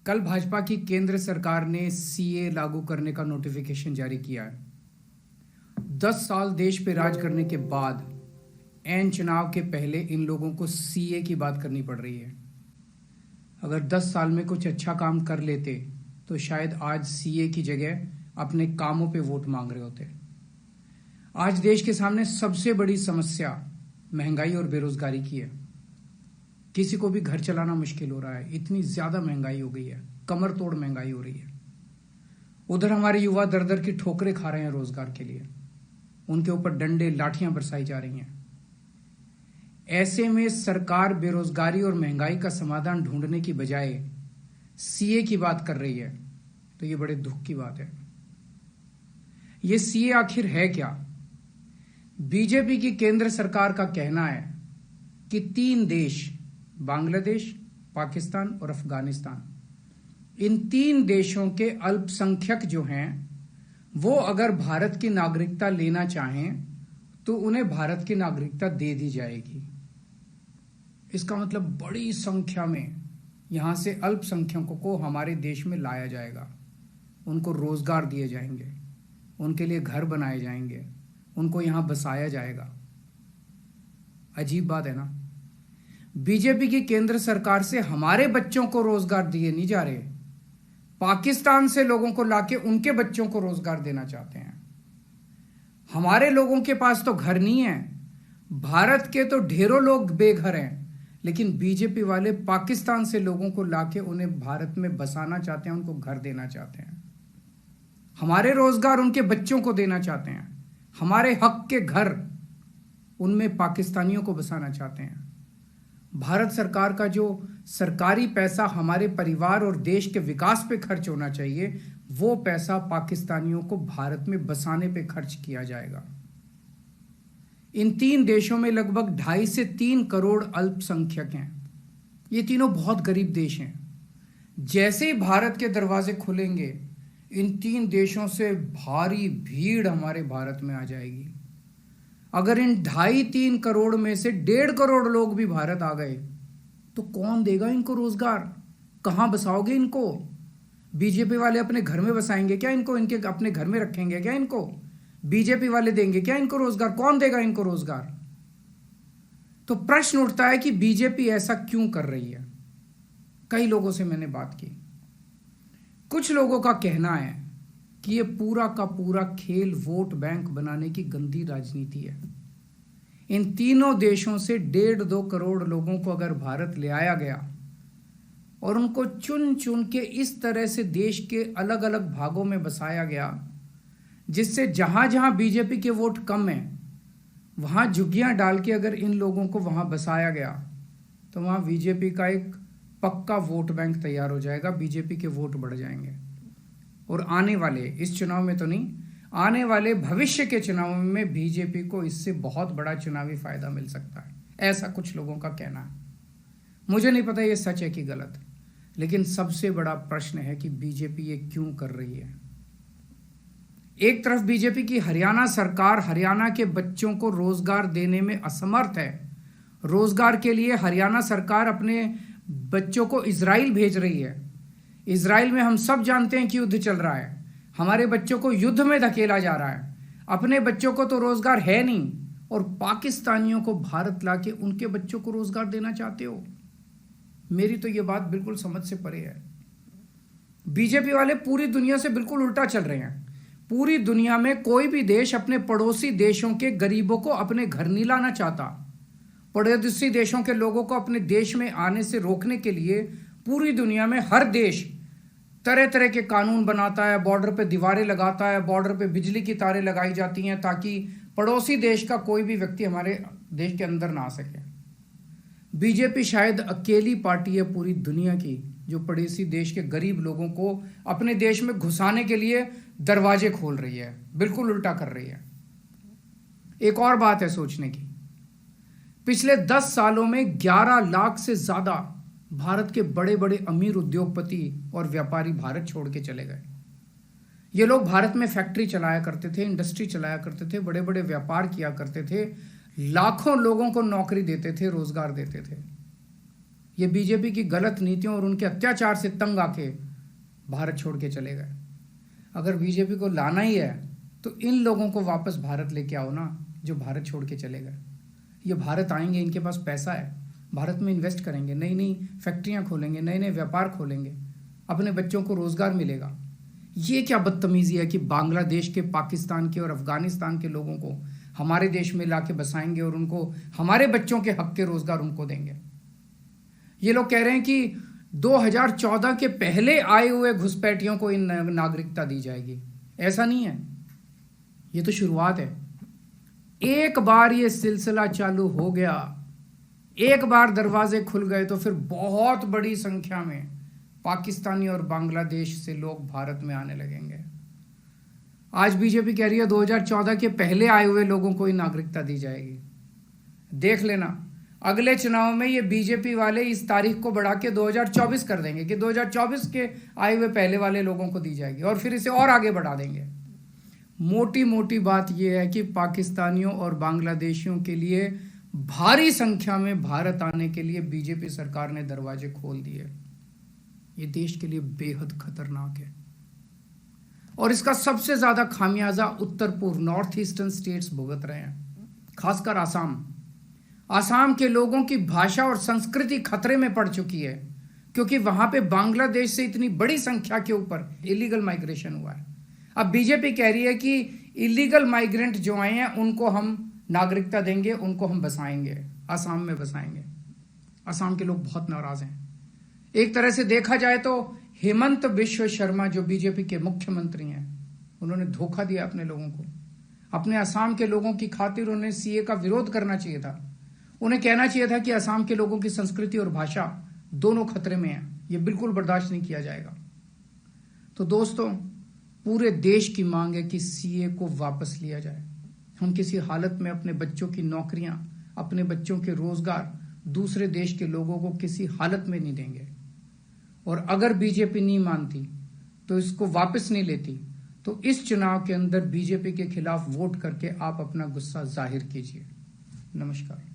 कल भाजपा की केंद्र सरकार ने सीए लागू करने का नोटिफिकेशन जारी किया है। 10 साल देश पे राज करने के बाद ऐन चुनाव के पहले इन लोगों को सीए की बात करनी पड़ रही है। अगर 10 साल में कुछ अच्छा काम कर लेते तो शायद आज सीए की जगह अपने कामों पे वोट मांग रहे होते। आज देश के सामने सबसे बड़ी समस्या महंगाई और बेरोजगारी की है। किसी को भी घर चलाना मुश्किल हो रहा है, इतनी ज्यादा महंगाई हो गई है, कमर तोड़ महंगाई हो रही है। उधर हमारे युवा दर दर की ठोकरें खा रहे हैं रोजगार के लिए, उनके ऊपर डंडे लाठियां बरसाई जा रही हैं। ऐसे में सरकार बेरोजगारी और महंगाई का समाधान ढूंढने की बजाय सीए की बात कर रही है, तो ये बड़े दुख की बात है। ये सीए आखिर है क्या? बीजेपी की केंद्र सरकार का कहना है कि 3 देश, बांग्लादेश, पाकिस्तान और अफगानिस्तान, इन 3 देशों के अल्पसंख्यक जो हैं वो अगर भारत की नागरिकता लेना चाहें तो उन्हें भारत की नागरिकता दे दी जाएगी। इसका मतलब बड़ी संख्या में यहां से अल्पसंख्यकों को हमारे देश में लाया जाएगा, उनको रोजगार दिए जाएंगे, उनके लिए घर बनाए जाएंगे, उनको यहां बसाया जाएगा। अजीब बात है ना। बीजेपी की केंद्र सरकार से हमारे बच्चों को रोजगार दिए नहीं जा रहे, पाकिस्तान से लोगों को लाके उनके बच्चों को रोजगार देना चाहते हैं। हमारे लोगों के पास तो घर नहीं है, भारत के तो ढेरों लोग बेघर हैं, लेकिन बीजेपी वाले पाकिस्तान से लोगों को लाके उन्हें भारत में बसाना चाहते हैं, उनको घर देना चाहते हैं। हमारे रोजगार उनके बच्चों को देना चाहते हैं, हमारे हक के घर उनमें पाकिस्तानियों को बसाना चाहते हैं। भारत सरकार का जो सरकारी पैसा हमारे परिवार और देश के विकास पे खर्च होना चाहिए, वो पैसा पाकिस्तानियों को भारत में बसाने पे खर्च किया जाएगा। इन 3 देशों में लगभग 2.5 से 3 करोड़ अल्पसंख्यक हैं। ये तीनों बहुत गरीब देश हैं। जैसे ही भारत के दरवाजे खुलेंगे, इन 3 देशों से भारी भीड़ हमारे भारत में आ जाएगी। अगर इन 2.5-3 करोड़ में से 1.5 करोड़ लोग भी भारत आ गए तो कौन देगा इनको रोजगार? कहां बसाओगे इनको? बीजेपी वाले अपने घर में बसाएंगे क्या इनको? इनके अपने घर में रखेंगे क्या इनको? बीजेपी वाले देंगे क्या इनको रोजगार? कौन देगा इनको रोजगार? तो प्रश्न उठता है कि बीजेपी ऐसा क्यों कर रही है। कई लोगों से मैंने बात की, कुछ लोगों का कहना है कि ये पूरा का पूरा खेल वोट बैंक बनाने की गंदी राजनीति है। इन तीनों देशों से 1.5-2 करोड़ लोगों को अगर भारत ले आया गया और उनको चुन चुन के इस तरह से देश के अलग अलग भागों में बसाया गया, जिससे जहां जहां बीजेपी के वोट कम हैं वहां झुग्गियां डाल के अगर इन लोगों को वहां बसाया गया तो वहां बीजेपी का एक पक्का वोट बैंक तैयार हो जाएगा, बीजेपी के वोट बढ़ जाएंगे। और आने वाले इस चुनाव में तो नहीं, आने वाले भविष्य के चुनाव में बीजेपी को इससे बहुत बड़ा चुनावी फायदा मिल सकता है, ऐसा कुछ लोगों का कहना है। मुझे नहीं पता ये सच है कि गलत, लेकिन सबसे बड़ा प्रश्न है कि बीजेपी ये क्यों कर रही है। एक तरफ बीजेपी की हरियाणा सरकार हरियाणा के बच्चों को रोजगार देने में असमर्थ है। रोजगार के लिए हरियाणा सरकार अपने बच्चों को इजराइल भेज रही है। इजराइल में हम सब जानते हैं कि युद्ध चल रहा है, हमारे बच्चों को युद्ध में धकेला जा रहा है। अपने बच्चों को तो रोजगार है नहीं और पाकिस्तानियों को भारत लाके उनके बच्चों को रोजगार देना चाहते हो। मेरी तो ये बात बिल्कुल समझ से परे है। बीजेपी वाले पूरी दुनिया से बिल्कुल उल्टा चल रहे हैं। पूरी दुनिया में कोई भी देश अपने पड़ोसी देशों के गरीबों को अपने घर नहीं लाना चाहता। पड़ोसी देशों के लोगों को अपने देश में आने से रोकने के लिए पूरी दुनिया में हर देश तरह तरह के कानून बनाता है, बॉर्डर पे दीवारें लगाता है, बॉर्डर पे बिजली की तारें लगाई जाती हैं ताकि पड़ोसी देश का कोई भी व्यक्ति हमारे देश के अंदर ना आ सके। बीजेपी शायद अकेली पार्टी है पूरी दुनिया की जो पड़ोसी देश के गरीब लोगों को अपने देश में घुसाने के लिए दरवाजे खोल रही है, बिल्कुल उल्टा कर रही है। एक और बात है सोचने की, पिछले 10 सालों में 11 लाख से ज्यादा भारत के बड़े बड़े अमीर उद्योगपति और व्यापारी भारत छोड़ के चले गए। ये लोग भारत में फैक्ट्री चलाया करते थे, इंडस्ट्री चलाया करते थे, बड़े बड़े व्यापार किया करते थे, लाखों लोगों को नौकरी देते थे, रोजगार देते थे। ये बीजेपी की गलत नीतियों और उनके अत्याचार से तंग आके भारत छोड़ के चले गए। अगर बीजेपी को लाना ही है तो इन लोगों को वापस भारत लेके आओ ना, जो भारत छोड़ के चले गए। ये भारत आएंगे, इनके पास पैसा है, भारत में इन्वेस्ट करेंगे, नई नई फैक्ट्रियां खोलेंगे, नए नए व्यापार खोलेंगे, अपने बच्चों को रोजगार मिलेगा। ये क्या बदतमीजी है कि बांग्लादेश के, पाकिस्तान के और अफगानिस्तान के लोगों को हमारे देश में लाके बसाएंगे और उनको हमारे बच्चों के हक के रोजगार उनको देंगे। ये लोग कह रहे हैं कि 2014 के पहले आए हुए घुसपैठियों को इन नागरिकता दी जाएगी। ऐसा नहीं है, ये तो शुरुआत है। एक बार ये सिलसिला चालू हो गया, एक बार दरवाजे खुल गए तो फिर बहुत बड़ी संख्या में पाकिस्तानी और बांग्लादेश से लोग भारत में आने लगेंगे। आज बीजेपी कह रही है 2014 के पहले आए हुए लोगों को ही नागरिकता दी जाएगी। देख लेना, अगले चुनाव में ये बीजेपी वाले इस तारीख को बढ़ा के 2024 कर देंगे कि 2024 के आए हुए पहले वाले लोगों को दी जाएगी, और फिर इसे और आगे बढ़ा देंगे। मोटी मोटी बात यह है कि पाकिस्तानियों और बांग्लादेशियों के लिए भारी संख्या में भारत आने के लिए बीजेपी सरकार ने दरवाजे खोल दिए। ये देश के लिए बेहद खतरनाक है, और इसका सबसे ज्यादा खामियाजा उत्तर पूर्व, नॉर्थ ईस्टर्न स्टेट्स भुगत रहे हैं, खासकर आसाम के लोगों की भाषा और संस्कृति खतरे में पड़ चुकी है, क्योंकि वहां पे बांग्लादेश से इतनी बड़ी संख्या के ऊपर इलीगल माइग्रेशन हुआ है। अब बीजेपी कह रही है कि इलीगल माइग्रेंट जो आए हैं उनको हम नागरिकता देंगे, उनको हम बसाएंगे, आसाम में बसाएंगे। आसाम के लोग बहुत नाराज हैं। एक तरह से देखा जाए तो हेमंत बिश्व शर्मा जो बीजेपी के मुख्यमंत्री हैं, उन्होंने धोखा दिया अपने लोगों को। अपने असम के लोगों की खातिर उन्हें सीए का विरोध करना चाहिए था। उन्हें कहना चाहिए था कि असम के लोगों की संस्कृति और भाषा दोनों खतरे में है, ये बिल्कुल बर्दाश्त नहीं किया जाएगा। तो दोस्तों, पूरे देश की मांग है कि सीए को वापस लिया जाए। हम किसी हालत में अपने बच्चों की नौकरियां, अपने बच्चों के रोजगार दूसरे देश के लोगों को किसी हालत में नहीं देंगे। और अगर बीजेपी नहीं मानती तो इसको वापस नहीं लेती, तो इस चुनाव के अंदर बीजेपी के खिलाफ वोट करके आप अपना गुस्सा जाहिर कीजिए। नमस्कार।